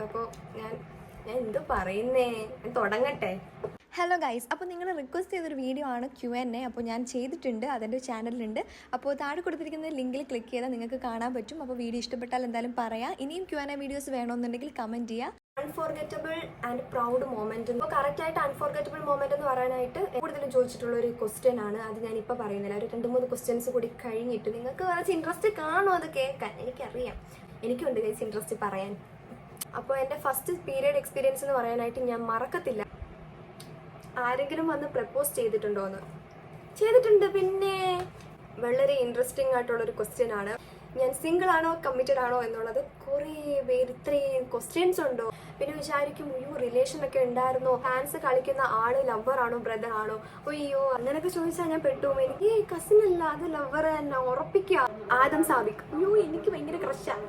അപ്പോൾ ഞാൻ എന്ത് പറയുന്നേ, ഞാൻ തുടങ്ങട്ടെ. ഹലോ ഗൈസ്, അപ്പോൾ നിങ്ങൾ റിക്വസ്റ്റ് ചെയ്തൊരു വീഡിയോ ആണ് Q&A. അപ്പോൾ ഞാൻ ചെയ്തിട്ടുണ്ട്, അതിൻ്റെ ചാനലിലുണ്ട്. അപ്പോൾ താഴെ കൊടുത്തിരിക്കുന്ന ലിങ്കിൽ ക്ലിക്ക് ചെയ്താൽ നിങ്ങൾക്ക് കാണാൻ പറ്റും. അപ്പോൾ വീഡിയോ ഇഷ്ടപ്പെട്ടാൽ എന്തായാലും പറയാം. ഇനിയും Q&A വീഡിയോസ് വേണമെന്നുണ്ടെങ്കിൽ കമൻറ്റ് ചെയ്യുക. Unforgettable and proud moment. ഇപ്പോൾ കറക്റ്റായിട്ട് അൺഫോർഗറ്റബിൾ മൊമെന്റ് എന്ന് പറയാനായിട്ട് കൂടുതലും ചോദിച്ചിട്ടുള്ള ഒരു ക്വസ്റ്റ്യൻ ആണ്. അത് ഞാനിപ്പോൾ പറയുന്നില്ല, ഒരു 2-3 ക്വസ്റ്റ്യൻസ് കൂടി കഴിഞ്ഞിട്ട് നിങ്ങൾക്ക് കുറച്ച് ഇൻട്രസ്റ്റ് കാണും അത് കേൾക്കാൻ. എനിക്കറിയാം, എനിക്കുണ്ട് ഗൈസ് ഇൻട്രസ്റ്റ് പറയാൻ. അപ്പോൾ എൻ്റെ ഫസ്റ്റ് പീരിയഡ് എക്സ്പീരിയൻസ് എന്ന് പറയാനായിട്ട് ഞാൻ മറക്കത്തില്ല. ആരെങ്കിലും വന്ന് പ്രപ്പോസ് ചെയ്തിട്ടുണ്ടോയെന്ന്? ചെയ്തിട്ടുണ്ട്. പിന്നെ വളരെ ഇൻട്രസ്റ്റിംഗ് ആയിട്ടുള്ളൊരു ക്വസ്റ്റ്യൻ ആണ്. ഞാൻ സിംഗിൾ ആണോ കമ്മിറ്റഡ് ആണോ എന്നുള്ളത് കുറേ പേര് ഇത്രയും ക്വസ്റ്റ്യൻസ് ഉണ്ടോ. പിന്നെ വിചാരിക്കും, അയ്യോ റിലേഷനൊക്കെ ഉണ്ടായിരുന്നോ, ഫാൻസ് കളിക്കുന്ന ആള് ലവർ ആണോ ബ്രദർ ആണോ, അയ്യോ അങ്ങനെയൊക്കെ ചോദിച്ചാൽ ഞാൻ പെട്ടു. എനിക്ക് കസിൻ അല്ല, അത് ലവർ തന്നെ ഉറപ്പിക്കുക. ആദം സാബിക്, അയ്യോ എനിക്ക് ഭയങ്കര ക്രഷാണ്.